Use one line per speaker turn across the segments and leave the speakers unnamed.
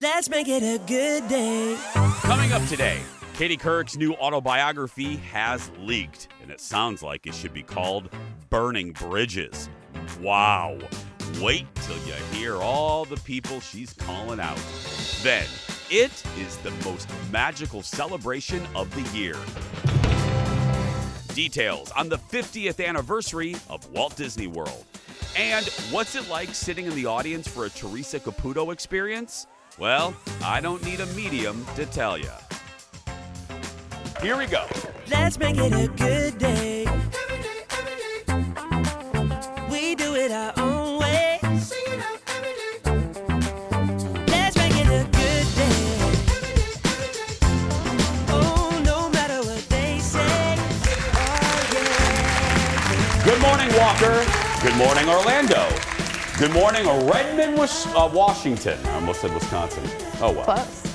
Let's make it a good day.
Coming up today, Katie Couric's new autobiography has leaked, and it sounds like it should be called Burning Bridges. Wow. Wait till you hear all the people she's calling out. Then, it is the most magical celebration of the year. Details on the 50th anniversary of Walt Disney World. And what's it like sitting in the audience for a Theresa Caputo experience? Well, I don't need a medium to tell you. Here we go.
Let's make it a good day. We do it our own way. Let's make it a good day. Oh, no matter what they say. Oh, yeah.
Good morning, Walker. Good morning, Orlando. Good morning, Redmond, Washington. I almost said Wisconsin. Oh, well.
Close.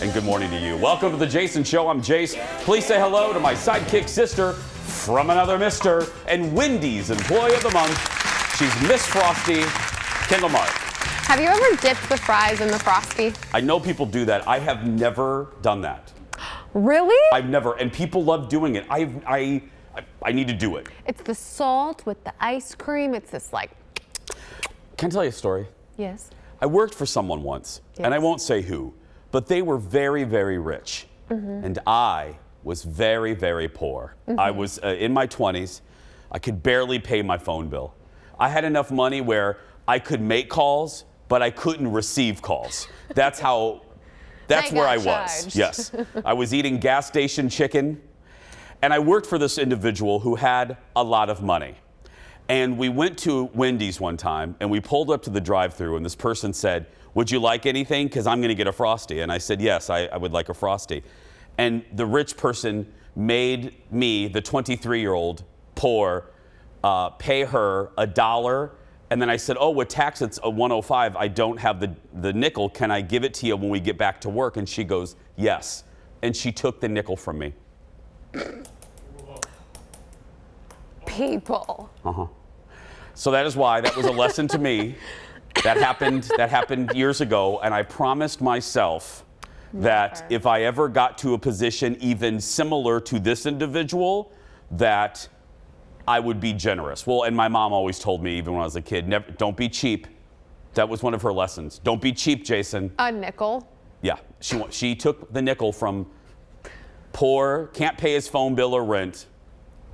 And good morning to you. Welcome to the Jason Show. I'm Jace. Please say hello to my sidekick sister from another mister and Wendy's Employee of the Month. She's Miss Frosty, Kendall Mark.
Have you ever dipped the fries in the Frosty?
I know people do that. I have never done that.
Really?
I've never, and people love doing it. I need to do it.
It's the salt with the ice cream. It's this like...
Can I tell you a story?
Yes.
I worked for someone once, and I won't say who, but they were very, very rich. And I was very, very poor. I was in my 20s. I could barely pay my phone bill. I had enough money where I could make calls, but I couldn't receive calls. That's where I was.
Charged.
Yes. I was eating gas station chicken, and I worked for this individual who had a lot of money. And we went to Wendy's one time, and we pulled up to the drive-thru, and this person said, "Would you like anything? Because I'm going to get a Frosty." And I said, "Yes, I would like a Frosty." And the rich person made me, the 23-year-old poor, pay her $1. And then I said, "Oh, with tax, it's a 105. I don't have the nickel. Can I give it to you when we get back to work?" And she goes, "Yes." And she took the nickel from me.
People.
So that is why that was a lesson to me. That happened years ago, and I promised myself that if I ever got to a position even similar to this individual, that I would be generous. Well, and my mom always told me, even when I was a kid, never, don't be cheap. That was one of her lessons. Don't be cheap, Jason.
A nickel.
Yeah, she took the nickel from poor, can't pay his phone bill or rent,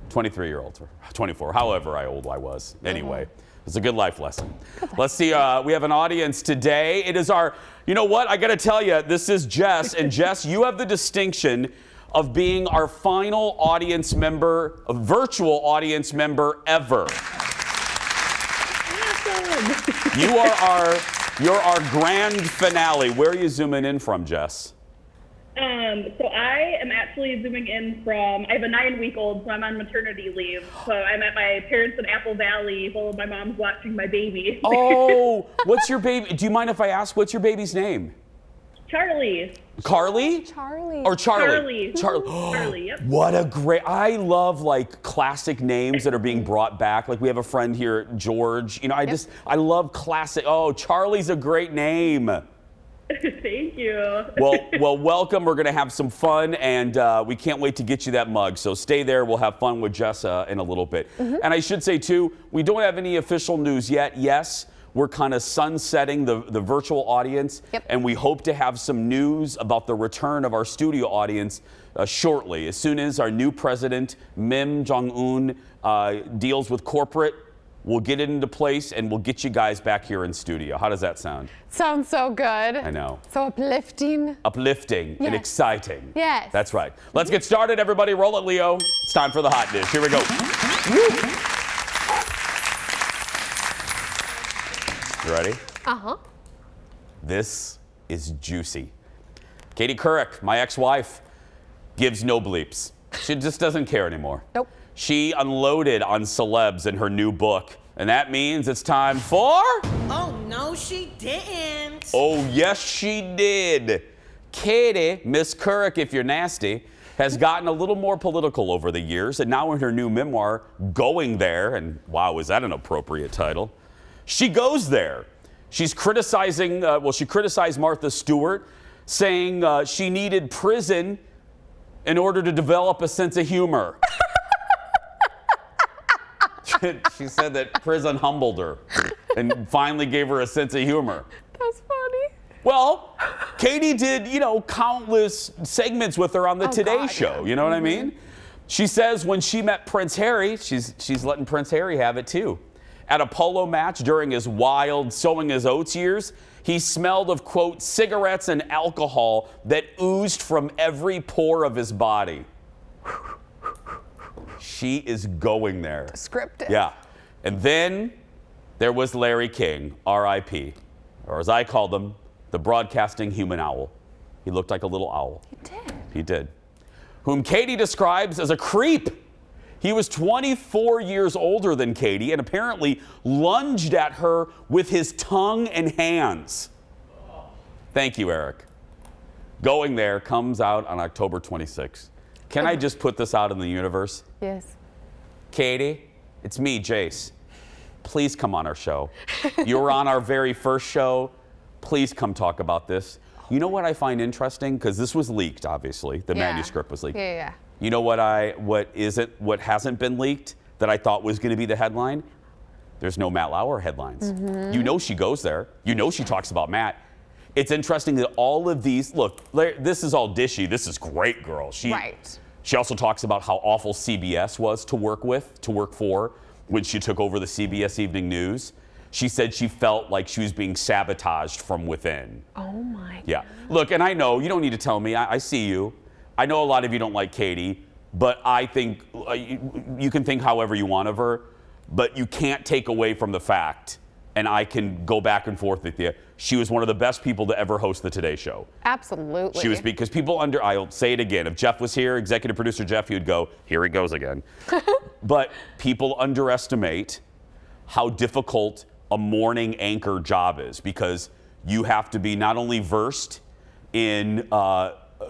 23-year-olds, or 24, however old I was. Anyway, it's a good life lesson. Let's see, we have an audience today. It is our, you know what, I gotta tell you, this is Jess, and Jess, you have the distinction of being our final audience member, a virtual audience member ever. You're our grand finale. Where are you zooming in from, Jess?
So I am actually zooming in from, I have a 9-week-old, so I'm on maternity leave. So I'm at my parents in Apple Valley while my mom's watching my baby.
Oh, what's your baby? Do you mind if I ask, what's your baby's name?
Charlie.
Carly?
Charlie.
Or Charlie?
Charlie, yep.
What a great, I love like classic names that are being brought back. Like we have a friend here, George. You know, I love classic, oh, Charlie's a great name.
Thank you.
Well, welcome. We're going to have some fun, and we can't wait to get you that mug. So stay there. We'll have fun with Jessa in a little bit. And I should say, too, we don't have any official news yet. Yes, we're kind of sunsetting the virtual audience, and we hope to have some news about the return of our studio audience shortly. As soon as our new president, Kim Jong-un, deals with corporate, we'll get it into place, and we'll get you guys back here in studio. How does that sound?
Sounds so good.
I know.
So uplifting.
Uplifting and exciting.
Yes.
That's right. Let's get started, everybody. Roll it, Leo. It's time for the hot dish. Here we go. You ready?
Uh-huh.
This is juicy. Katie Couric, my ex-wife, gives no bleeps. She just doesn't care anymore.
Nope.
She unloaded on celebs in her new book, and that means it's time for...
Oh, no, she didn't.
Oh, yes, she did. Katie, Miss Couric, if you're nasty, has gotten a little more political over the years, and now in her new memoir, Going There, and wow, is that an appropriate title? She goes there. She's criticizing, she criticized Martha Stewart, saying she needed prison in order to develop a sense of humor. She said that prison humbled her and finally gave her a sense of humor.
That's funny.
Well, Katie did, countless segments with her on the Today Show.
Yeah.
You know what I mean? She says when she met Prince Harry, she's letting Prince Harry have it too. At a polo match during his wild sowing his oats years, he smelled of, quote, cigarettes and alcohol that oozed from every pore of his body. She is going there.
Scripted.
Yeah. And then there was Larry King, R.I.P., or as I called him, the broadcasting human owl. He looked like a little owl.
He did.
He did. Whom Katie describes as a creep. He was 24 years older than Katie and apparently lunged at her with his tongue and hands. Thank you, Eric. Going There comes out on October 26th. Can I just put this out in the universe?
Yes.
Katie, it's me, Jace. Please come on our show. You were on our very first show. Please come talk about this. You know what I find interesting? Because this was leaked, obviously. The manuscript was leaked.
Yeah.
You know what hasn't been leaked that I thought was going to be the headline? There's no Matt Lauer headlines.
Mm-hmm.
You know she goes there. You know she talks about Matt. It's interesting that all of these, look, this is all dishy. This is great, girl.
Right.
She also talks about how awful CBS was to work for when she took over the CBS Evening News. She said she felt like she was being sabotaged from within.
Oh my God.
Yeah. Look, and I know you don't need to tell me. I see you. I know a lot of you don't like Katie, but I think you can think however you want of her, but you can't take away from the fact, and I can go back and forth with you, she was one of the best people to ever host the Today Show.
Absolutely.
She was, because people I'll say it again, if Jeff was here, executive producer Jeff, he would go, here he goes again. But people underestimate how difficult a morning anchor job is, because you have to be not only versed in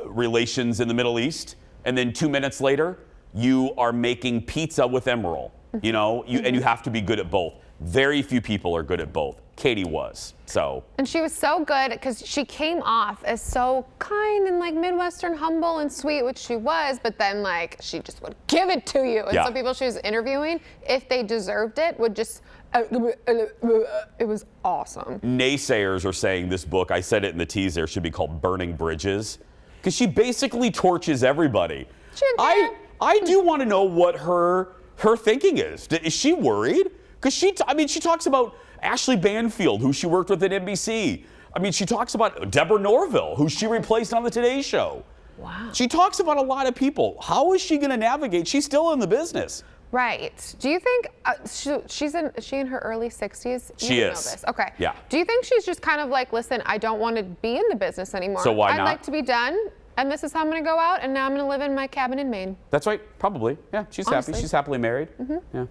relations in the Middle East, and then 2 minutes later, you are making pizza with Emerald, and you have to be good at both. Very few people are good at both. Katie was, so.
And she was so good because she came off as so kind and like Midwestern humble and sweet, which she was, but then like she just would give it to you. And some people she was interviewing, if they deserved it, would just, it was awesome.
Naysayers are saying this book, I said it in the teaser, should be called Burning Bridges, because she basically torches everybody.
She did.
I do want to know what her thinking is. Is she worried? Because she talks about Ashley Banfield, who she worked with at NBC. I mean, she talks about Deborah Norville, who she replaced on the Today Show.
Wow.
She talks about a lot of people. How is she going to navigate? She's still in the business.
Right. Do you think is she in her early 60s?
She is.
Know this. Okay.
Yeah.
Do you think she's just kind of like, listen, I don't want to be in the business anymore.
So why not?
I'd like to be done, and this is how I'm going to go out, and now I'm going to live in my cabin in Maine.
That's right. Probably. Yeah. She's
Honestly.
happy. She's happily married.
Mm-hmm.
Yeah.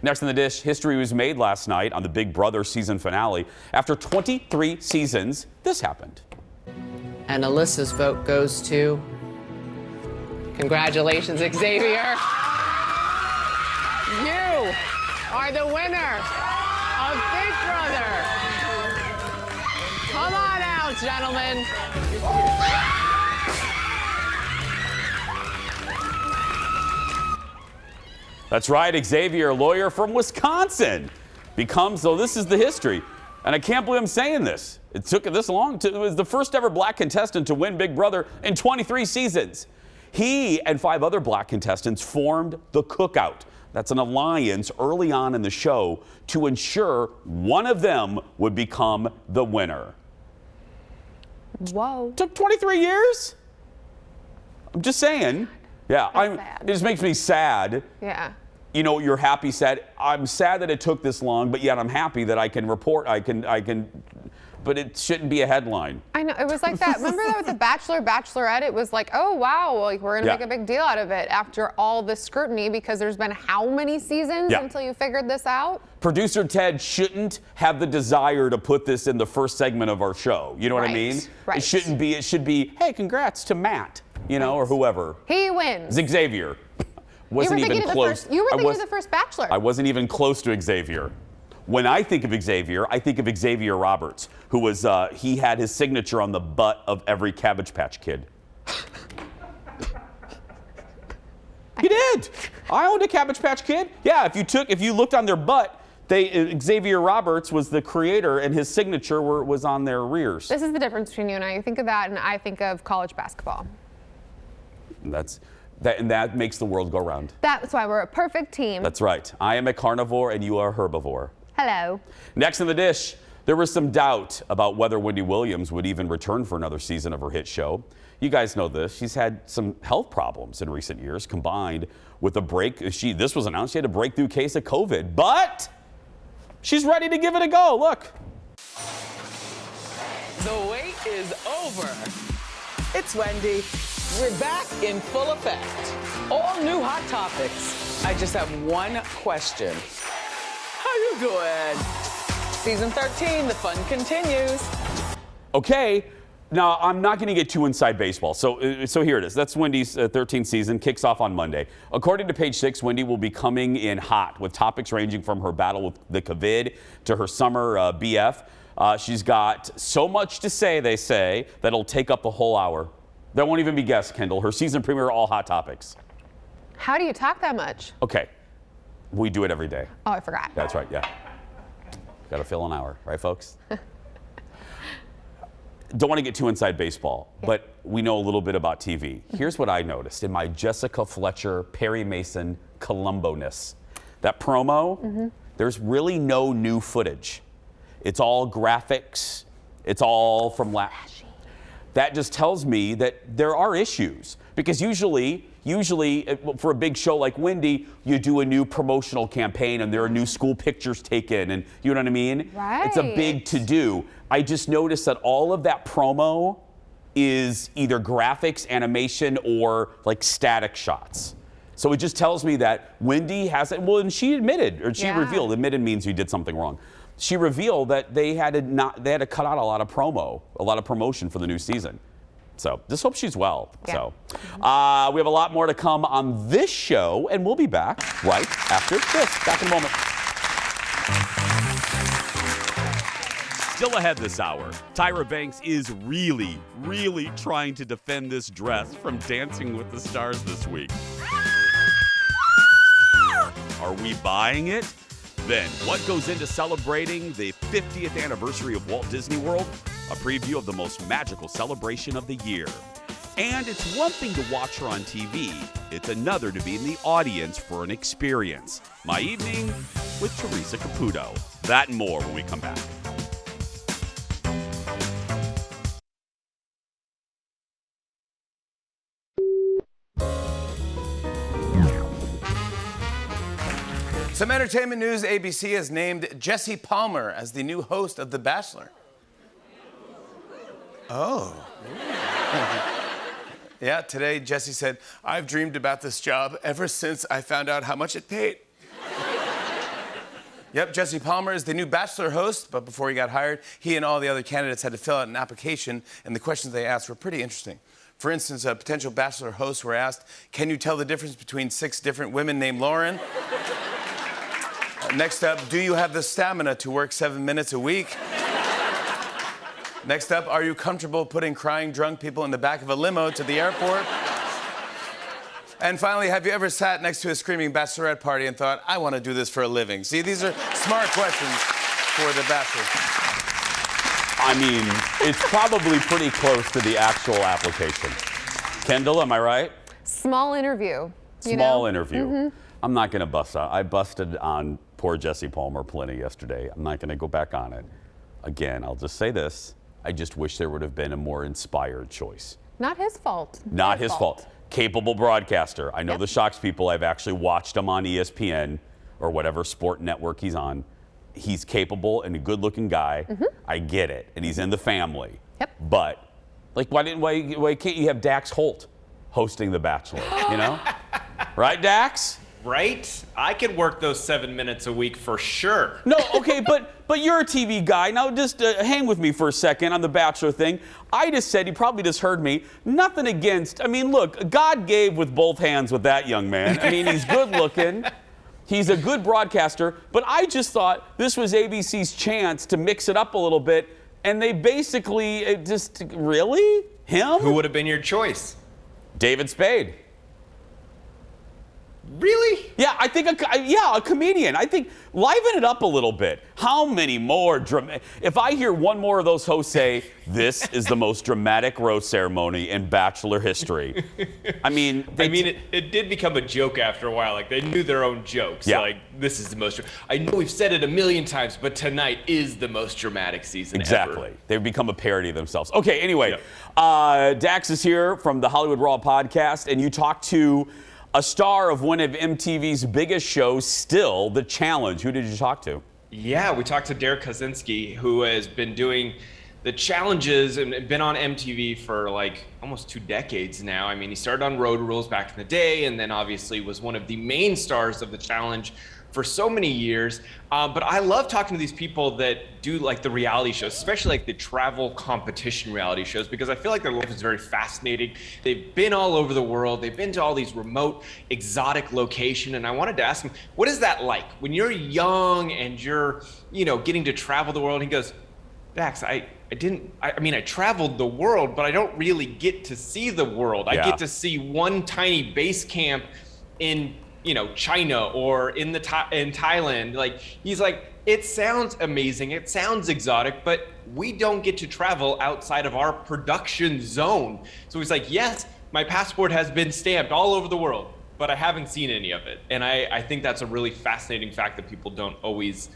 Next in the dish, history was made last night on the Big Brother season finale. After 23 seasons, this happened.
And Alyssa's vote goes to... Congratulations, Xavier. You are the winner of Big Brother. Come on out, gentlemen.
That's right, Xavier, a lawyer from Wisconsin, becomes, so this is the history. And I can't believe I'm saying this. It took this long. It was the first ever black contestant to win Big Brother in 23 seasons. He and 5 other black contestants formed the Cookout. That's an alliance early on in the show to ensure one of them would become the winner.
Whoa.
Took 23 years? I'm just saying. Yeah, it just makes me sad.
Yeah.
You're happy, sad. I'm sad that it took this long, but yet I'm happy that I can report, but it shouldn't be a headline.
I know, it was like that. Remember that with The Bachelor, Bachelorette? It was like, oh, wow, like we're going to make a big deal out of it after all this scrutiny, because there's been how many seasons until you figured this out? Producer Ted shouldn't have the desire to put this in the first segment of our show. You know what I mean?
Right. It should be, hey, congrats to Matt, or whoever.
He wins.
Xavier.
You were thinking of the first Bachelor.
I wasn't even close to Xavier. When I think of Xavier, I think of Xavier Roberts, who was, he had his signature on the butt of every Cabbage Patch Kid. He did. I owned a Cabbage Patch Kid. Yeah, if you looked on their butt, Xavier Roberts was the creator, and his signature was on their rears.
This is the difference between you and I. You think of that, and I think of college basketball.
And that makes the world go round.
That's why we're a perfect team.
That's right. I am a carnivore, and you are a herbivore.
Hello.
Next in the dish, there was some doubt about whether Wendy Williams would even return for another season of her hit show. You guys know this. She's had some health problems in recent years, combined with a this was announced, she had a breakthrough case of COVID, but she's ready to give it a go. Look.
The wait is over. It's Wendy. We're back in full effect. All new hot topics. I just have one question. How you doing? Season 13, the fun continues.
Okay. Now, I'm not going to get too inside baseball, so here it is. That's Wendy's 13th season, kicks off on Monday. According to Page 6, Wendy will be coming in hot with topics ranging from her battle with the COVID to her summer BF. She's got so much to say, they say, that it'll take up the whole hour. There won't even be guests, Kendall. Her season premiere, all hot topics.
How do you talk that much?
Okay. We do it every day.
Oh, I forgot.
That's right, yeah. Got to fill an hour, right, folks? Don't want to get too inside baseball, but we know a little bit about TV. Here's what I noticed in my Jessica Fletcher, Perry Mason Columbo-ness. That promo, there's really no new footage. It's all graphics. It's all from that just tells me that there are issues, because usually for a big show like Wendy, you do a new promotional campaign and there are new school pictures taken, and you know what I mean?
Right.
It's a big to-do. I just noticed that all of that promo is either graphics, animation, or like static shots. So it just tells me that Wendy hasn't, well, and she admitted, or she revealed, admitted means you did something wrong. She revealed that they had to cut out a lot of promotion for the new season. So just hope she's well.
Yeah.
So we have a lot more to come on this show, and we'll be back right after this. Back in a moment. Still ahead this hour, Tyra Banks is really, really trying to defend this dress from Dancing with the Stars this week. Are we buying it? Then, what goes into celebrating the 50th anniversary of Walt Disney World? A preview of the most magical celebration of the year. And it's one thing to watch her on TV. It's another to be in the audience for an experience. My Evening with Theresa Caputo. That and more when we come back.
Some entertainment news. ABC has named Jesse Palmer as the new host of The Bachelor. Oh. Yeah, today Jesse said, "I've dreamed about this job ever since I found out how much it paid." Yep, Jesse Palmer is the new Bachelor host, but before he got hired, he and all the other candidates had to fill out an application, and the questions they asked were pretty interesting. For instance, potential Bachelor hosts were asked, "Can you tell the difference between 6 different women named Lauren?" Next up, do you have the stamina to work 7 minutes a week? Next up, are you comfortable putting crying drunk people in the back of a limo to the airport? And finally, have you ever sat next to a screaming bachelorette party and thought, I want to do this for a living? See, these are smart questions for The Bachelor.
I mean, it's probably pretty close to the actual application. Kendall, am I right?
Small interview.
Small interview. I'm not going to bust out. I busted on poor Jesse Palmer plenty yesterday. I'm not going to go back on it. Again, I'll just say this. I just wish there would have been a more inspired choice.
Not his fault.
Not his fault. Capable broadcaster. I know the shocks people. I've actually watched him on ESPN or whatever sport network he's on. He's capable and a good-looking guy. I get it. And he's in the family.
Yep.
But, like, why can't you have Dax Holt hosting The Bachelor, you know? Right, Dax?
Right? I could work those 7 minutes a week for sure.
No, okay, but you're a TV guy. Now just hang with me for a second on the Bachelor thing. I just said, you probably just heard me, nothing against, I mean, look, God gave with both hands with that young man. I mean, he's good looking. He's a good broadcaster, but I just thought this was ABC's chance to mix it up a little bit, and they basically just, really? Him?
Who would have been your choice?
David Spade.
Really?
Yeah, I think a comedian. I think liven it up a little bit. How many more if I hear one more of those hosts say, this is the most dramatic roast ceremony in Bachelor history. I mean,
it did become a joke after a while. Like, they knew their own jokes.
Yeah.
Like, this is the most. I know we've said it a million times, but tonight is the most dramatic season
exactly.
ever.
They've become a parody of themselves. Okay, anyway, Dax is here from the Hollywood Raw podcast, and you talked to a star of one of MTV's biggest shows, still, The Challenge. Who did you talk to?
Yeah, we talked to Derek Kosinski, who has been doing the challenges and been on MTV for like almost 2 decades now. I mean, he started on Road Rules back in the day, and then obviously was one of the main stars of The Challenge for so many years. But I love talking to these people that do like the reality shows, especially like the travel competition reality shows, because I feel like their life is very fascinating. They've been all over the world. They've been to all these remote, exotic locations. And I wanted to ask them, what is that like when you're young and you're, getting to travel the world? And he goes, Dax, I traveled the world, but I don't really get to see the world. I get to see one tiny base camp in China or in Thailand. Like, he's like, it sounds amazing, it sounds exotic, but we don't get to travel outside of our production zone. So he's like, yes, my passport has been stamped all over the world, but I haven't seen any of it. And I think that's a really fascinating fact that people don't always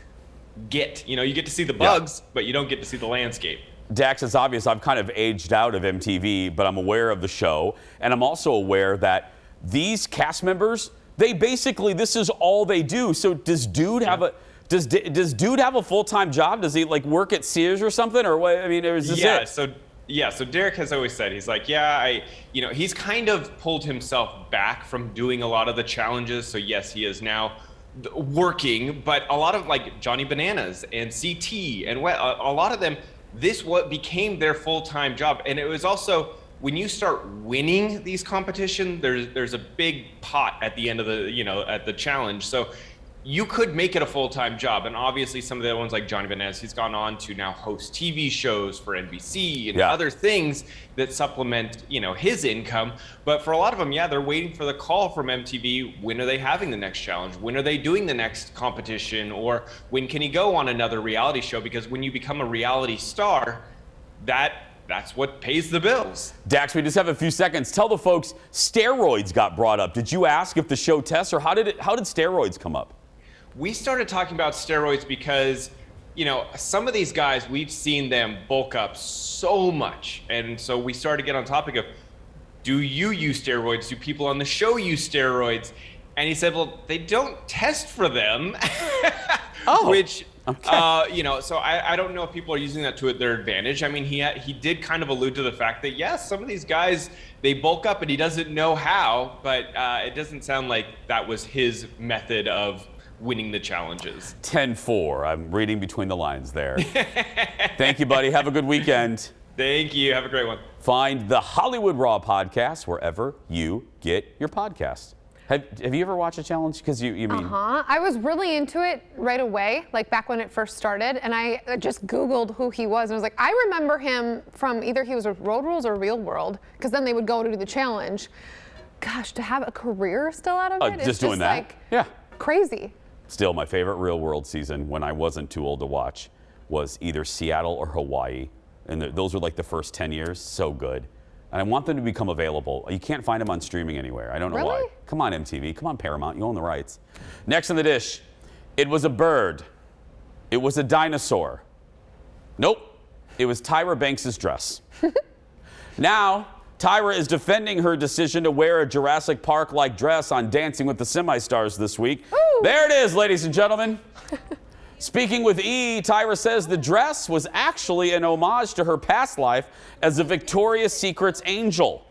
get. You get to see the bugs, but you don't get to see the landscape.
Dax, it's obvious I've kind of aged out of MTV, but I'm aware of the show, and I'm also aware that these cast members, they basically, this is all they do. So does Dude have a does Dude have a full-time job? Does he like work at Sears or something, or what? I mean, is this it?
So Derek has always said, he's like, he's kind of pulled himself back from doing a lot of the challenges. So yes, he is now working, but a lot of like Johnny Bananas and CT and a lot of them, this what became their full-time job. And it was also, when you start winning these competitions, there's a big pot at the end of the, at the challenge. So you could make it a full-time job. And obviously some of the other ones like Johnny Bananas, he's gone on to now host TV shows for NBC and other things that supplement, his income. But for a lot of them, they're waiting for the call from MTV. When are they having the next challenge? When are they doing the next competition? Or when can he go on another reality show? Because when you become a reality star, that's what pays the bills.
Dax, we just have a few seconds. Tell the folks, steroids got brought up. Did you ask if the show tests, or how did steroids come up?
We started talking about steroids because, some of these guys, we've seen them bulk up so much. And so we started to get on topic of, do you use steroids? Do people on the show use steroids? And he said, well, they don't test for them. Which,
okay.
So I don't know if people are using that to their advantage. I mean, he did kind of allude to the fact that, yes, some of these guys, they bulk up and he doesn't know how, but it doesn't sound like that was his method of winning the challenges.
10-4. I'm reading between the lines there. Thank you, buddy. Have a good weekend.
Thank you. Have a great one.
Find the Hollywood Raw podcast wherever you get your podcasts. Have you ever watched a challenge? Because you mean...
I was really into it right away, like back when it first started, and I just Googled who he was, and I was like, I remember him from either he was with Road Rules or Real World, because then they would go to do the challenge. Gosh, to have a career still out of it,
just doing that?
Like, crazy.
Still, my favorite Real World season, when I wasn't too old to watch, was either Seattle or Hawaii. And those were like the first 10 years. So good. And I want them to become available. You can't find them on streaming anywhere. I don't know why. Come on, MTV. Come on, Paramount. You own the rights. Next on the dish, it was a bird. It was a dinosaur. Nope. It was Tyra Banks' dress. Now, Tyra is defending her decision to wear a Jurassic Park-like dress on Dancing with the Semi-Stars this week. Ooh. There it is, ladies and gentlemen. Speaking with E!, Tyra says the dress was actually an homage to her past life as a Victoria's Secret's angel.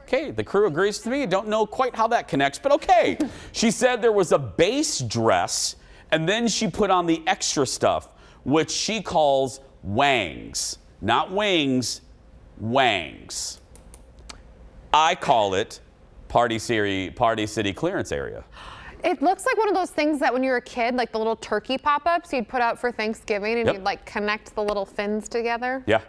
Okay, the crew agrees with me. Don't know quite how that connects, but okay. She said there was a base dress, and then she put on the extra stuff, which she calls wangs. Not wings, wangs. I call it Party City clearance area.
It looks like one of those things that when you were a kid, like the little turkey pop-ups you'd put out for Thanksgiving and you'd like connect the little fins together.
Yeah.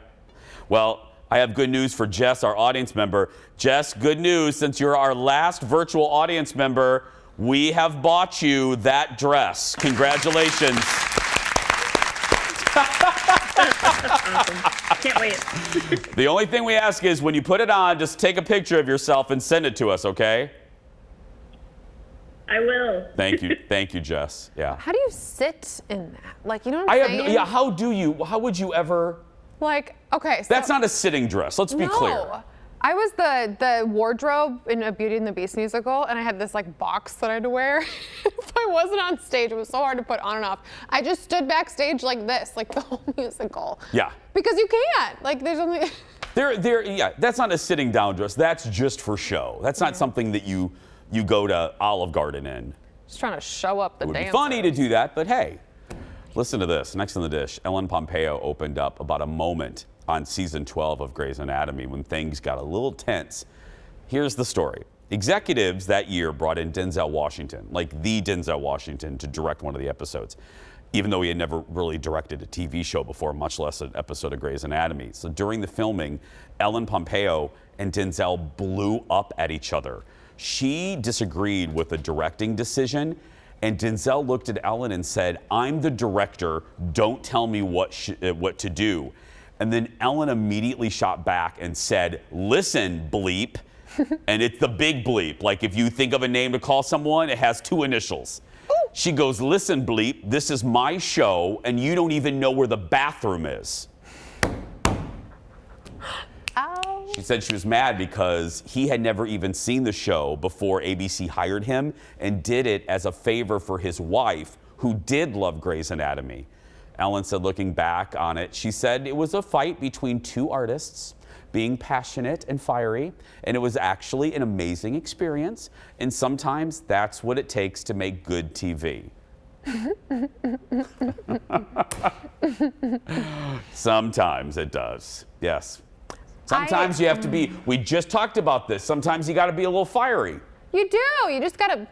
Well, I have good news for Jess, our audience member. Jess, good news. Since you're our last virtual audience member, we have bought you that dress. Congratulations.
Can't wait.
The only thing we ask is when you put it on, just take a picture of yourself and send it to us, okay?
I will.
Thank you, Jess. Yeah.
How do you sit in that? Like, you know what I'm saying?
Yeah, how would you ever?
Like, okay. So,
That's not a sitting dress, let's be clear.
I was the wardrobe in a Beauty and the Beast musical, and I had this like box that I had to wear. If I wasn't on stage, it was so hard to put on and off. I just stood backstage like this, like the whole musical.
Yeah.
Because you can't. Like, there's only.
Yeah, that's not a sitting down dress. That's just for show. That's not something that you go to Olive Garden in.
Just trying to show up the dance.
It would be funny to do that, but hey, listen to this. Next on the dish, Ellen Pompeo opened up about a moment on season 12 of Grey's Anatomy when things got a little tense. Here's the story. Executives that year brought in Denzel Washington, like the Denzel Washington, to direct one of the episodes, even though he had never really directed a TV show before, much less an episode of Grey's Anatomy. So during the filming, Ellen Pompeo and Denzel blew up at each other. She disagreed with the directing decision, and Denzel looked at Ellen and said, "I'm the director, don't tell me what to do." And then Ellen immediately shot back and said, "Listen, bleep." And it's the big bleep. Like if you think of a name to call someone, it has 2 initials. Ooh. She goes, "Listen, bleep, this is my show, and you don't even know where the bathroom is."
Ow.
She said she was mad because he had never even seen the show before ABC hired him and did it as a favor for his wife, who did love Grey's Anatomy. Ellen said, looking back on it, she said it was a fight between 2 artists being passionate and fiery, and it was actually an amazing experience, and sometimes that's what it takes to make good TV. Sometimes it does, yes. Sometimes you have to be, we just talked about this, sometimes you got to be a little fiery.
You do, you just got to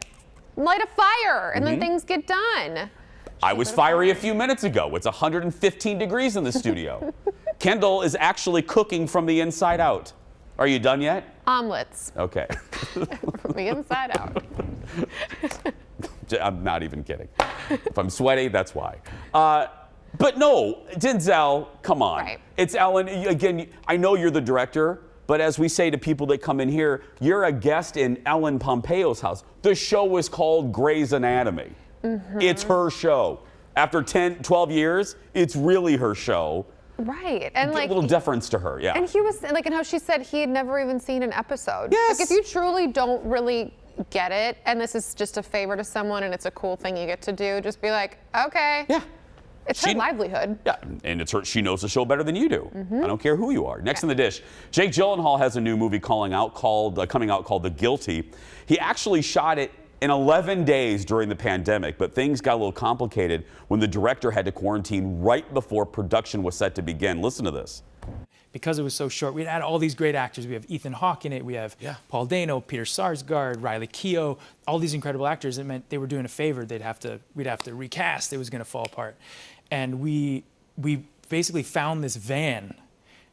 light a fire and then things get done.
I was fiery a few minutes ago. It's 115 degrees in the studio. Kendall is actually cooking from the inside out. Are you done yet?
Omelets.
Okay.
From the inside out.
I'm not even kidding. If I'm sweaty, that's why. But no, Denzel, come on.
Right.
It's Ellen. Again, I know you're the director, but as we say to people that come in here, you're a guest in Ellen Pompeo's house. The show is called Grey's Anatomy. It's her show. After 10, 12 years, it's really her show.
Right. And like
a little deference to her, yeah.
And he was like, and how she said he had never even seen an episode.
Yes.
Like if you truly don't really get it, and this is just a favor to someone and it's a cool thing you get to do, just be like, okay.
Yeah.
It's her livelihood.
Yeah, and it's her. She knows the show better than you do. I don't care who you are. Next in the dish, Jake Gyllenhaal has a new movie coming out called The Guilty. He actually shot it in 11 days during the pandemic, but things got a little complicated when the director had to quarantine right before production was set to begin. Listen to this.
Because it was so short, we'd had all these great actors. We have Ethan Hawke in it. We have Paul Dano, Peter Sarsgaard, Riley Keough, all these incredible actors. It meant they were doing a favor. We'd have to recast. It was going to fall apart. And we basically found this van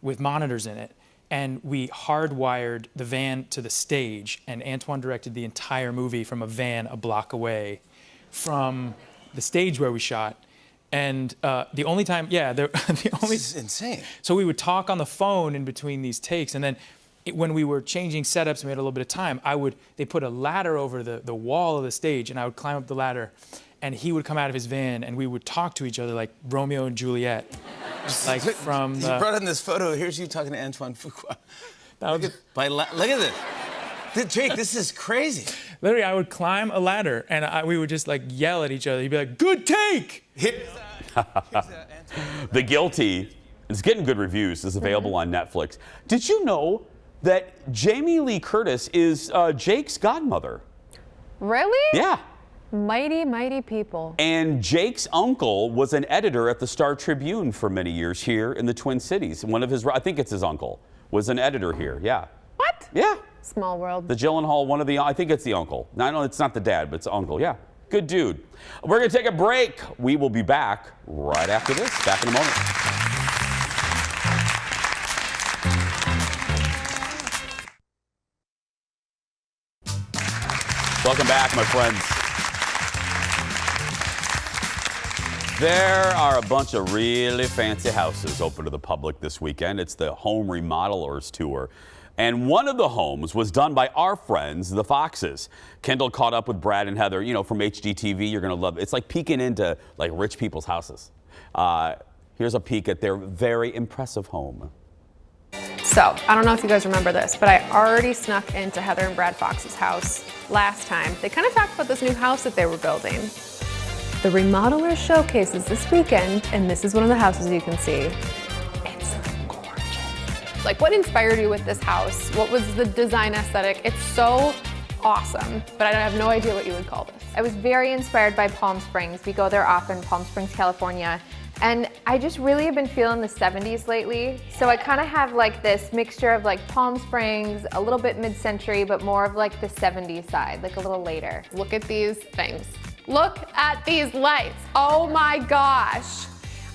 with monitors in it, and we hardwired the van to the stage, and Antoine directed the entire movie from a van a block away from the stage where we shot. And the only time, this is
insane.
So we would talk on the phone in between these takes, and then when we were changing setups and we had a little bit of time, they put a ladder over the wall of the stage, and I would climb up the ladder, and he would come out of his van, and we would talk to each other like Romeo and Juliet. Like from
You brought in this photo. Here's you talking to Antoine Fuqua. Look at this. Jake, this is crazy.
Literally, I would climb a ladder, and we would just like yell at each other. He'd be like, "Good take!"
The Guilty is getting good reviews. It's available on Netflix. Did you know that Jamie Lee Curtis is Jake's godmother?
Really?
Yeah.
Mighty, mighty people.
And Jake's uncle was an editor at the Star Tribune for many years here in the Twin Cities. One of his, I think it's his uncle, was an editor here. Yeah.
What?
Yeah.
Small world.
The Gyllenhaal, one of the, I think it's the uncle. No, it's not the dad, but it's the uncle. Yeah, good dude. We're going to take a break. We will be back right after this. Back in a moment. Welcome back, my friends. There are a bunch of really fancy houses open to the public this weekend. It's the Home Remodelers Tour. And one of the homes was done by our friends, the Foxes. Kendall caught up with Brad and Heather, you know, from HGTV. You're going to love it. It's like peeking into like rich people's houses. Here's a peek at their very impressive home.
So, I don't know if you guys remember this, but I already snuck into Heather and Brad Fox's house last time. They kind of talked about this new house that they were building. The Remodeler Showcase is this weekend, and this is one of the houses you can see. It's gorgeous. Like, what inspired you with this house? What was the design aesthetic? It's so awesome, but I have no idea what you would call this.
I was very inspired by Palm Springs. We go there often, Palm Springs, California. And I just really have been feeling the 70s lately. So I kind of have like this mixture of like Palm Springs, a little bit mid-century, but more of like the 70s side, like a little later.
Look at these things. Look at these lights. Oh my gosh.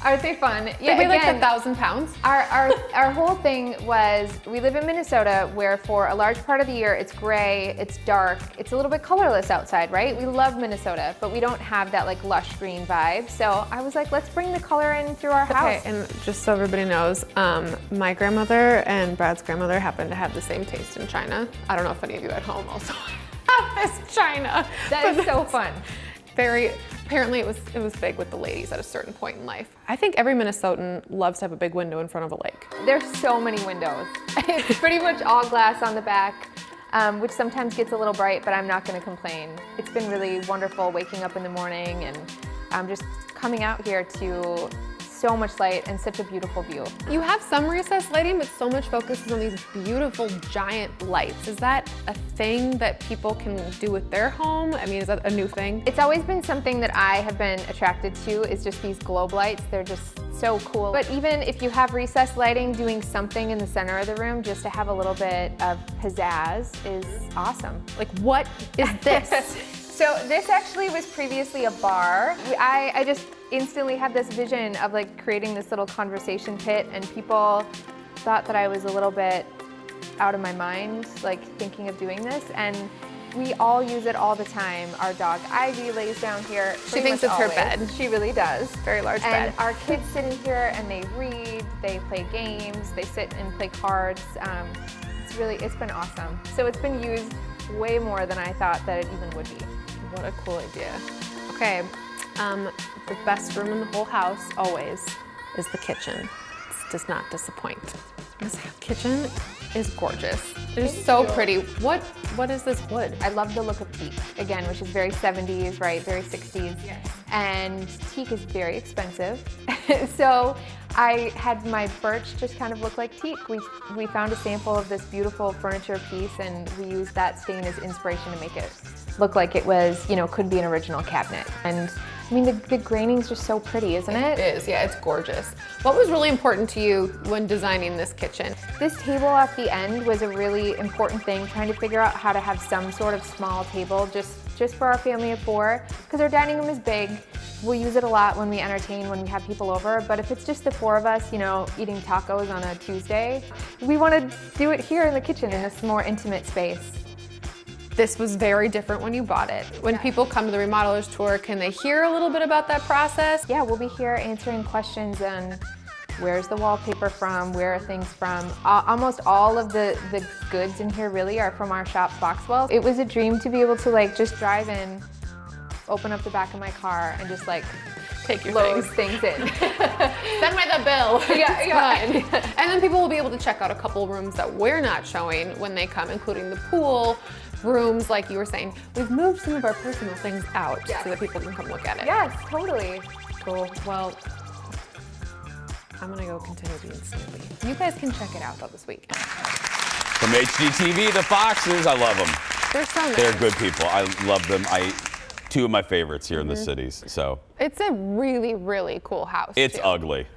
Aren't they fun?
Yeah, they weigh like 1,000 pounds.
Our whole thing was, we live in Minnesota where for a large part of the year it's gray, it's dark, it's a little bit colorless outside, right? We love Minnesota, but we don't have that like lush green vibe. So I was like, let's bring the color in through our house.
Okay, and just so everybody knows, my grandmother and Brad's grandmother happen to have the same taste in China. I don't know if any of you at home also have this China.
That is so fun.
Apparently it was big with the ladies at a certain point in life. I think every Minnesotan loves to have a big window in front of a lake.
There's so many windows. It's pretty much all glass on the back, which sometimes gets a little bright, but I'm not gonna complain. It's been really wonderful waking up in the morning and just coming out here to so much light and such a beautiful view.
You have some recessed lighting, but so much focus is on these beautiful giant lights. Is that a thing that people can do with their home? I mean, is that a new thing?
It's always been something that I have been attracted to, is just these globe lights. They're just so cool. But even if you have recessed lighting, doing something in the center of the room just to have a little bit of pizzazz is awesome.
Like, what is this?
So this actually was previously a bar. I just instantly had this vision of like creating this little conversation pit, and people thought that I was a little bit out of my mind, like thinking of doing this, and we all use it all the time. Our dog Ivy lays down here.
She thinks it's her bed.
She really does.
Very large bed.
And our kids sit in here and they read, they play games, they sit and play cards. It's been awesome. So it's been used way more than I thought that it even would be.
What a cool idea. Okay, the best room in the whole house, always, is the kitchen. It does not disappoint. This kitchen is gorgeous. It is so pretty. What is this wood?
I love the look of teak, again, which is very 70s, right, very 60s.
Yes.
And teak is very expensive. So I had my birch just kind of look like teak. We found a sample of this beautiful furniture piece, and we used that stain as inspiration to make it look like it was, you know, could be an original cabinet. And I mean, the graining's just so pretty, isn't it?
It is, yeah, it's gorgeous. What was really important to you when designing this kitchen?
This table at the end was a really important thing, trying to figure out how to have some sort of small table just for our family of 4, because our dining room is big. We'll use it a lot when we entertain, when we have people over, but if it's just the 4 of us, you know, eating tacos on a Tuesday, we want to do it here in the kitchen in this more intimate space.
This was very different when you bought it. When people come to the Remodelers Tour, can they hear a little bit about that process?
Yeah, we'll be here answering questions on where's the wallpaper from, where are things from. Almost all of the goods in here really are from our shop, Foxwell. It was a dream to be able to like just drive in, open up the back of my car, and just like
take your
load things in.
Send me the bill.
Yeah.
And then people will be able to check out a couple rooms that we're not showing when they come, including the pool, rooms, like you were saying. We've moved some of our personal things out so that people can come look at it.
Yes, totally.
Cool. Well, I'm gonna go continue being snoopy. You guys can check it out though this week.
From HGTV, the Foxes, I love them.
They're so nice.
They're good people. I love them. 2 of my favorites here in the cities. So
it's a really, really cool house.
it's
too.
ugly.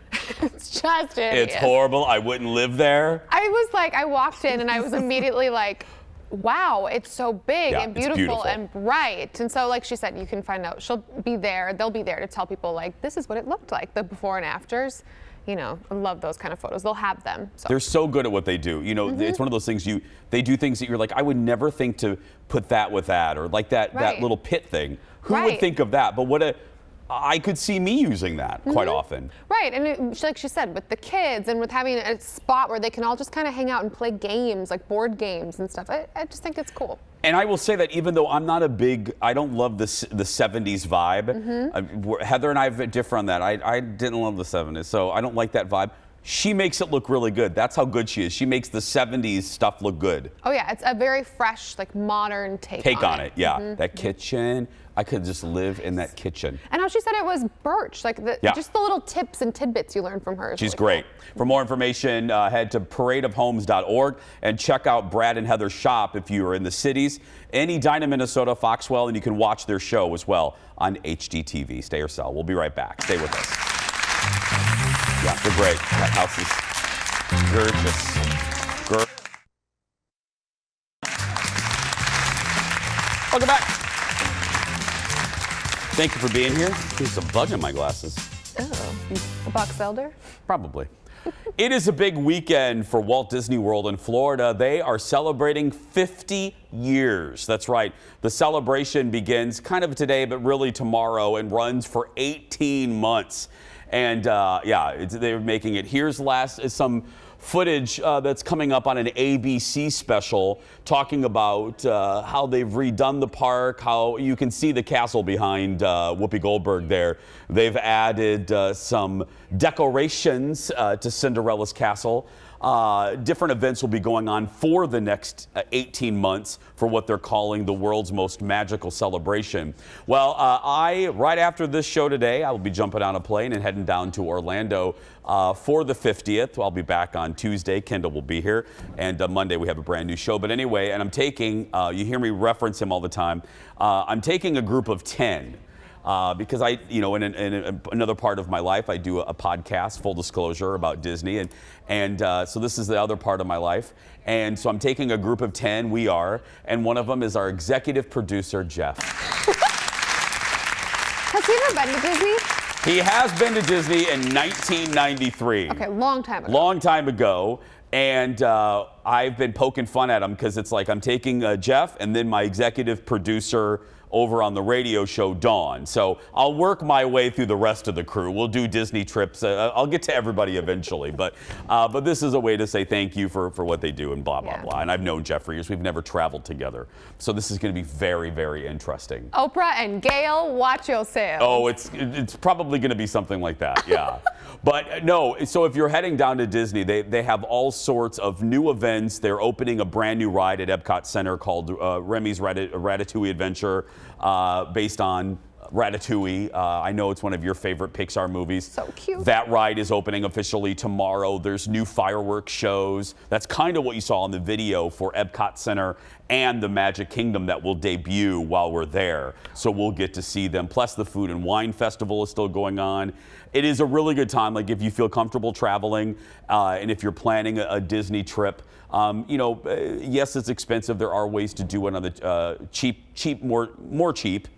It's just hideous.
It's horrible. I wouldn't live there.
I walked in and I was immediately like, wow, it's so big and beautiful and bright. And so, like she said, you can find out. She'll be there. They'll be there to tell people, like, this is what it looked like, the before and afters. You know, I love those kind of photos. They'll have them. So.
They're so good at what they do. You know, it's one of those things they do things that you're like, I would never think to put that with that, or like that little pit thing. Who would think of that? But I could see me using that quite often.
Right, and like she said, with the kids and with having a spot where they can all just kind of hang out and play games, like board games and stuff. I just think it's cool.
And I will say that even though I'm not I don't love the 70s vibe. Heather and I differ on that. I didn't love the 70s, so I don't like that vibe. She makes it look really good. That's how good she is. She makes the 70s stuff look good.
Oh yeah, it's a very fresh, like modern take on it.
Yeah, that kitchen. I could just live in that kitchen.
And how she said it was birch, like just the little tips and tidbits you learn from her.
She's great. Cool. For more information, head to paradeofhomes.org and check out Brad and Heather's shop if you are in the cities. Any Edina, Minnesota, Foxwell, and you can watch their show as well on HGTV. Stay or sell. We'll be right back. Stay with us. Yeah, they're great. That house is gorgeous. Welcome back. Thank you for being here. There's a bug in my glasses.
Oh, a box elder?
Probably. It is a big weekend for Walt Disney World in Florida. They are celebrating 50 years. That's right. The celebration begins kind of today, but really tomorrow, and runs for 18 months. And they're making it. Here's some footage that's coming up on an ABC special talking about how they've redone the park, how you can see the castle behind Whoopi Goldberg there. They've added some decorations to Cinderella's castle. Different events will be going on for the next 18 months for what they're calling the world's most magical celebration. Well, right after this show today, I will be jumping on a plane and heading down to Orlando for the 50th. I'll be back on Tuesday. Kendall will be here. And Monday we have a brand new show. But anyway, and I'm taking, you hear me reference him all the time, I'm taking a group of 10. Because in another part of my life, I do a podcast, full disclosure, about Disney. And so this is the other part of my life. And so I'm taking a group of 10, and one of them is our executive producer, Jeff.
Has he ever been to Disney?
He has been to Disney in 1993.
Okay, long time ago.
Long time ago. And I've been poking fun at him because it's like I'm taking Jeff and then my executive producer over on the radio show Dawn. So I'll work my way through the rest of the crew. We'll do Disney trips. I'll get to everybody eventually. But this is a way to say thank you for what they do and blah, blah, blah. And I've known Jeff for years. We've never traveled together. So this is going to be very, very interesting.
Oprah and Gail, watch yourself.
Oh, it's probably going to be something like that, yeah. But no, so if you're heading down to Disney, they have all sorts of new events. They're opening a brand new ride at Epcot Center called Remy's Ratatouille Adventure, based on Ratatouille. I know it's one of your favorite Pixar movies.
So cute.
That ride is opening officially tomorrow. There's new fireworks shows. That's kind of what you saw in the video for Epcot Center and the Magic Kingdom that will debut while we're there. So we'll get to see them. Plus the Food and Wine Festival is still going on. It is a really good time. Like if you feel comfortable traveling and if you're planning a Disney trip, yes, it's expensive. There are ways to do it on the more cheap.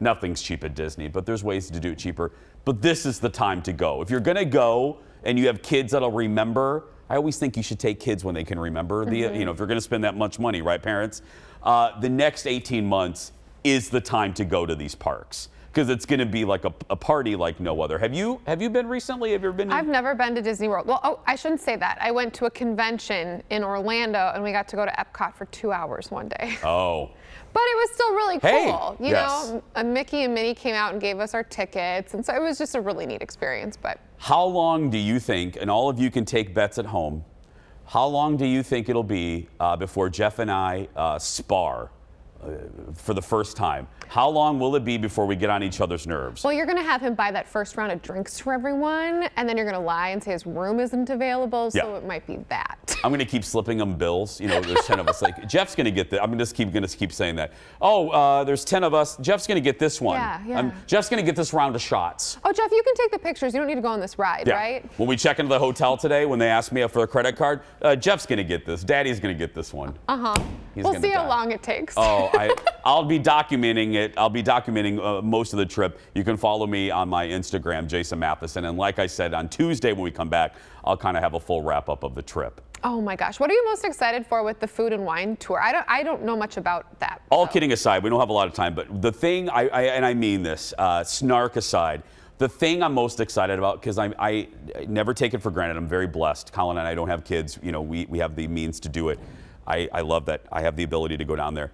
Nothing's cheap at Disney, but there's ways to do it cheaper. But this is the time to go. If you're going to go and you have kids that'll remember, I always think you should take kids when they can remember. If you're going to spend that much money, right, parents? The next 18 months is the time to go to these parks because it's going to be like a party like no other. Have you been recently? Have you ever been?
I've never been to Disney World. Well, I shouldn't say that. I went to a convention in Orlando and we got to go to Epcot for 2 hours one day.
Oh.
But it was still really cool.
Hey,
you know, Mickey and Minnie came out and gave us our tickets. And so it was just a really neat experience. But
how long do you think, and all of you can take bets at home, how long do you think it'll be before Jeff and I spar for the first time. How long will it be before we get on each other's nerves?
Well, you're going to have him buy that first round of drinks for everyone, and then you're going to lie and say his room isn't available, so it might be that.
I'm going to keep slipping him bills. You know, there's 10 of us. Like, Jeff's going to get this. I'm just going to keep saying that. Oh, there's 10 of us. Jeff's going to get this one. Jeff's going to get this round of shots.
Oh, Jeff, you can take the pictures. You don't need to go on this ride, right?
When we check into the hotel today, when they ask me for a credit card, Jeff's going to get this. Daddy's going to get this one.
We'll see how long it takes.
Oh, I'll be documenting it. I'll be documenting most of the trip. You can follow me on my Instagram, Jason Matheson. And like I said, on Tuesday when we come back, I'll kind of have a full wrap-up of the trip.
Oh my gosh, what are you most excited for with the food and wine tour? I don't know much about that.
All kidding aside, we don't have a lot of time, but the thing, and I mean this, snark aside, the thing I'm most excited about, because I never take it for granted, I'm very blessed. Colin and I don't have kids, you know, we have the means to do it. I love that I have the ability to go down there.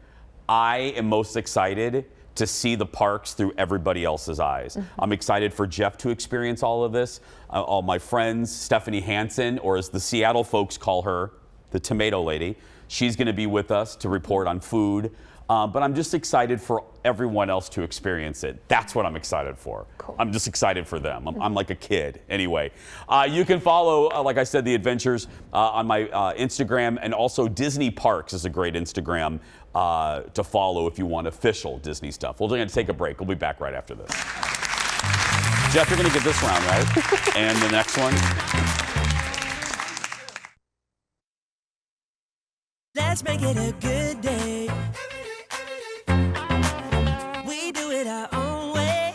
I am most excited to see the parks through everybody else's eyes. I'm excited for Jeff to experience all of this. All my friends, Stephanie Hansen, or as the Seattle folks call her, the Tomato Lady, she's gonna be with us to report on food. But I'm just excited for everyone else to experience it. That's what I'm excited for. Cool. I'm just excited for them. I'm like a kid. Anyway, you can follow, like I said, the adventures on my Instagram, and also Disney Parks is a great Instagram to follow if you want official Disney stuff. We're going to take a break. We'll be back right after this. Jeff, you're going to get this round, right? And the next one.
Let's make it a good day. We do it our own way.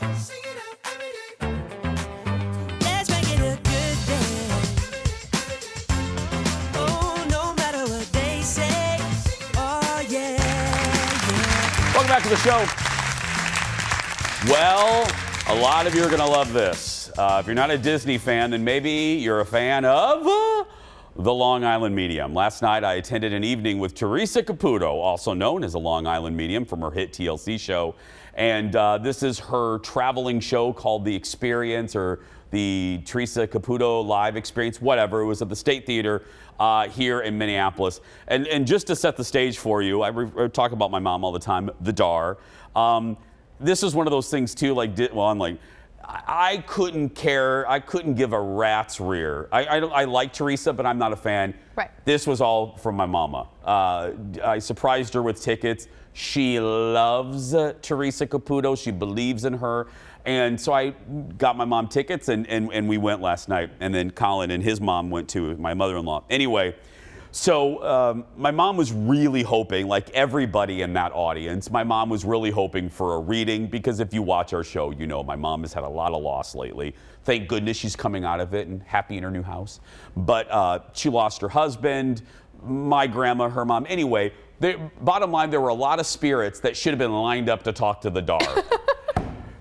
Let's make it a good day. Oh, no matter what they say. Oh, yeah.
Welcome back to the show. Well, a lot of you are going to love this. If you're not a Disney fan, then maybe you're a fan of the Long Island Medium. Last night, I attended an evening with Theresa Caputo, also known as a Long Island Medium from her hit TLC show. And this is her traveling show called The Experience, or the Theresa Caputo Live Experience, whatever. It was at the State Theater here in Minneapolis. And just to set the stage for you, I talk about my mom all the time, the Dar. This is one of those things too, like, well, I'm like, I couldn't care. I couldn't give a rat's rear. I like Theresa, but I'm not a fan.
Right.
This was all from my mama. I surprised her with tickets. She loves Theresa Caputo. She believes in her. And so I got my mom tickets, and we went last night. And then Colin and his mom went too, my mother-in-law. Anyway, so my mom was really hoping, like everybody in that audience, my mom was really hoping for a reading, because if you watch our show, you know my mom has had a lot of loss lately. Thank goodness she's coming out of it and happy in her new house. But she lost her husband, my grandma, her mom. Anyway, bottom line, there were a lot of spirits that should have been lined up to talk to the Dar.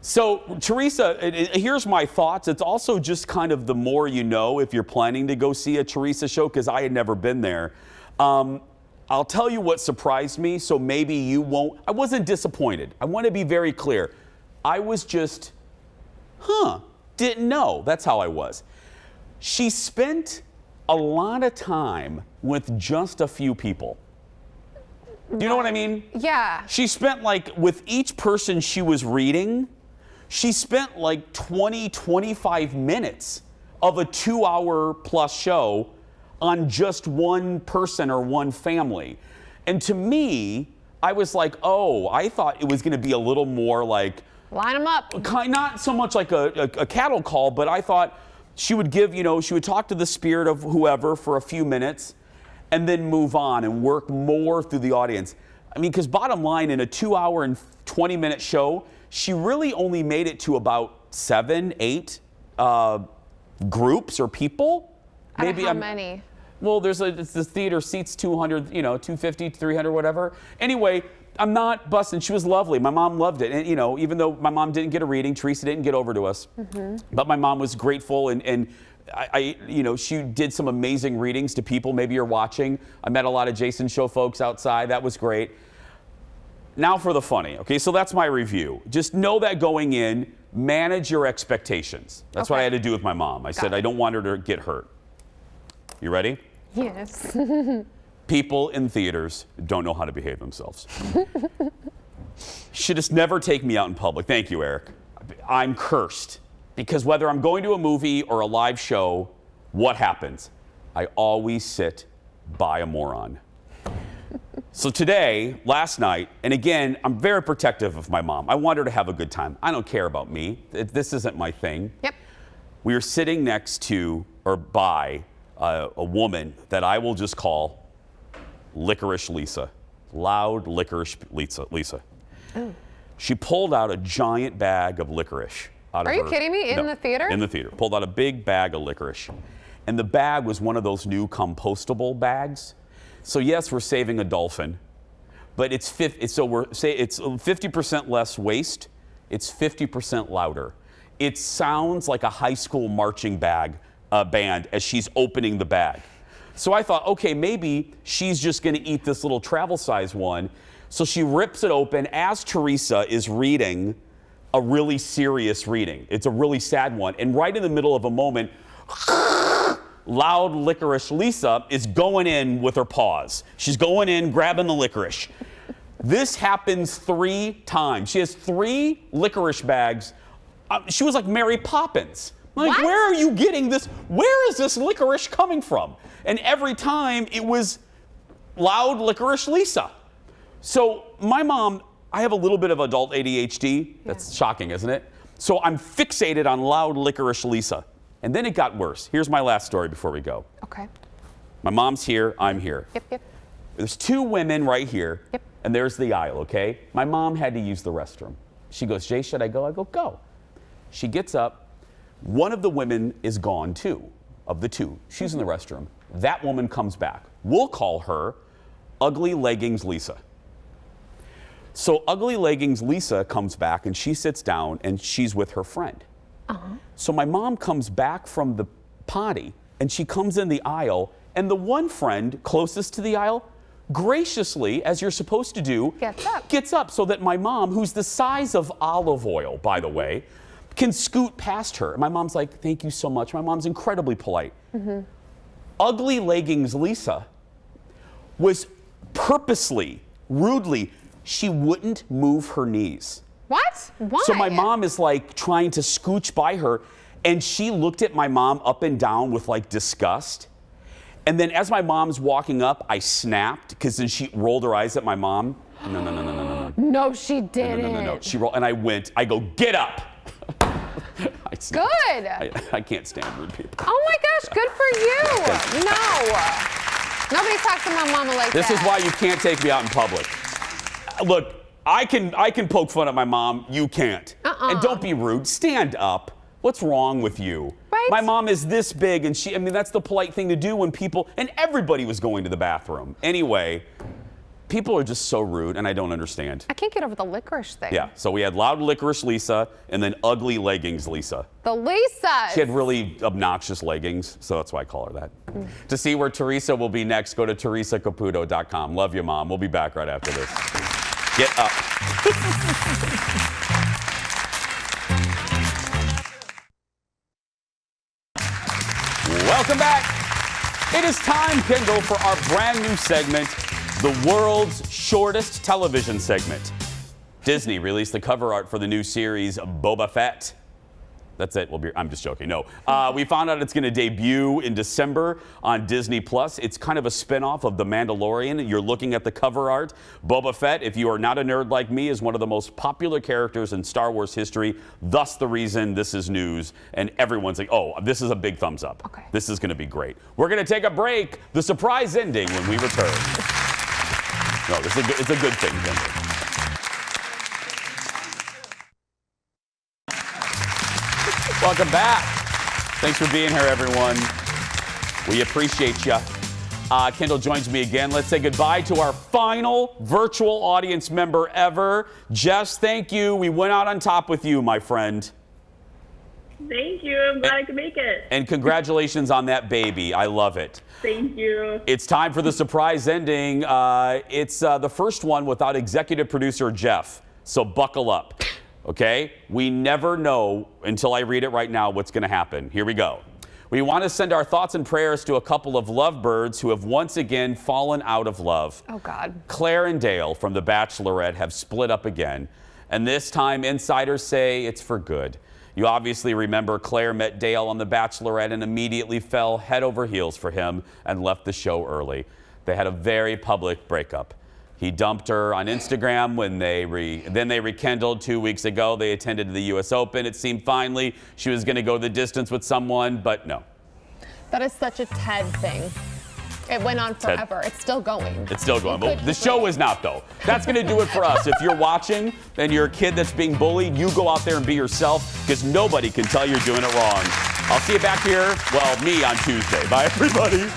So, Theresa, here's my thoughts. It's also just kind of the more you know if you're planning to go see a Theresa show, because I had never been there. I'll tell you what surprised me, so maybe you won't. I wasn't disappointed. I want to be very clear. I was just, didn't know. That's how I was. She spent a lot of time with just a few people. Do you know what I mean?
Yeah.
She spent, like, with each person she was reading, she spent like 20, 25 minutes of a 2-hour plus show on just one person or one family. And to me, I was like, oh, I thought it was going to be a little more like,
line them up.
Not so much like a cattle call, but I thought she would give, you know, she would talk to the spirit of whoever for a few minutes and then move on and work more through the audience. I mean, because bottom line, in a 2-hour and 20-minute show, she really only made it to about 7, 8 groups or people.
Maybe how many?
Well, the theater seats 200, you know, 250, 300, whatever. Anyway, I'm not busting. She was lovely. My mom loved it. And, you know, even though my mom didn't get a reading, Theresa didn't get over to us. But my mom was grateful, and I, you know, she did some amazing readings to people. Maybe you're watching. I met a lot of Jason Show folks outside. That was great. Now for the funny. Okay, so that's my review. Just know that going in, manage your expectations. That's what I had to do with my mom. I said, I don't want her to get hurt. You ready?
Yes.
People in theaters don't know how to behave themselves. should just never take me out in public. Thank you, Eric. I'm cursed because whether I'm going to a movie or a live show, what happens? I always sit by a moron. So today, last night, and again, I'm very protective of my mom. I want her to have a good time. I don't care about me. This isn't my thing.
Yep.
We were sitting next to or by a woman that I will just call Licorice Lisa. Loud Licorice Lisa.
Oh.
She pulled out a giant bag of licorice out of
Are
her.
you kidding me? In the theater?
In the theater. Pulled out a big bag of licorice. And the bag was one of those new compostable bags. So yes, we're saving a dolphin, but it's 50% less waste. It's 50% louder. It sounds like a high school marching band as she's opening the bag. So I thought, okay, maybe she's just going to eat this little travel size one. So she rips it open as Theresa is reading a really serious reading. It's a really sad one. And right in the middle of a moment, loud Licorice Lisa is going in with her paws. She's going in, grabbing the licorice. This happens 3 times. She has 3 licorice bags. She was like Mary Poppins. I'm like, where are you getting this? Where is this licorice coming from? And every time it was loud Licorice Lisa. So my mom, I have a little bit of adult ADHD. That's shocking, isn't it? So I'm fixated on loud Licorice Lisa. And then it got worse. Here's my last story before we go.
Okay.
My mom's here, I'm here.
Yep.
There's 2 women right here.
Yep.
And there's the aisle, okay? My mom had to use the restroom. She goes, Jay, should I go? I go, go. She gets up. One of the women is gone too, of the 2. She's in the restroom. That woman comes back. We'll call her Ugly Leggings Lisa. So Ugly Leggings Lisa comes back and she sits down and she's with her friend. So my mom comes back from the potty and she comes in the aisle and the one friend closest to the aisle graciously, as you're supposed to do, gets up so that my mom, who's the size of olive oil, by the way, can scoot past her. And my mom's like, thank you so much. My mom's incredibly polite. Ugly Leggings Lisa was purposely, rudely, she wouldn't move her knees.
What? Why?
So my mom is like trying to scooch by her, and she looked at my mom up and down with like disgust. And then as my mom's walking up, I snapped because then she rolled her eyes at my mom. No.
No, she didn't.
No. She rolled, and I go, get up.
Good.
I can't stand rude people.
Oh my gosh, good for you. No. Nobody talks to my mama like that.
This is why you can't take me out in public. Look, I can poke fun at my mom. You can't. And don't be rude. Stand up. What's wrong with you?
Right?
My mom is this big, and that's the polite thing to do when people, and everybody was going to the bathroom. Anyway, people are just so rude, and I don't understand.
I can't get over the licorice thing.
Yeah, so we had loud Licorice Lisa, and then Ugly Leggings Lisa.
The Lisa.
She had really obnoxious leggings, so that's why I call her that. To see where Theresa will be next, go to theresacaputo.com. Love you, Mom. We'll be back right after this. Get up. Welcome back. It is time, Kendall, for our brand new segment, the world's shortest television segment. Disney released the cover art for the new series Boba Fett. That's it. I'm just joking. No. We found out it's going to debut in December on Disney+. It's kind of a spinoff of The Mandalorian. You're looking at the cover art. Boba Fett, if you are not a nerd like me, is one of the most popular characters in Star Wars history. Thus the reason this is news. And everyone's like, oh, this is a big thumbs up.
Okay.
This is going to be great. We're going to take a break. The surprise ending when we return. No, it's a good thing, Kendall. Welcome back. Thanks for being here, everyone. We appreciate you. Kendall joins me again. Let's say goodbye to our final virtual audience member ever. Jess, thank you. We went out on top with you, my friend.
Thank you. I'm glad I could make it.
And congratulations on that baby. I love it.
Thank you.
It's time for the surprise ending. It's the first one without executive producer Jeff. So buckle up. Okay? We never know until I read it right now what's going to happen. Here we go. We want to send our thoughts and prayers to a couple of lovebirds who have once again fallen out of love.
Oh, God.
Claire and Dale from The Bachelorette have split up again. And this time, insiders say it's for good. You obviously remember Claire met Dale on The Bachelorette and immediately fell head over heels for him and left the show early. They had a very public breakup. He dumped her on Instagram when then they rekindled 2 weeks ago. They attended the U.S. Open. It seemed finally she was going to go the distance with someone, but no.
That is such a Ted thing. It went on forever. It's still going.
It's still going. But the show is not, though. That's going to do it for us. If you're watching and you're a kid that's being bullied, you go out there and be yourself, because nobody can tell you're doing it wrong. I'll see you back here, well, me on Tuesday. Bye, everybody.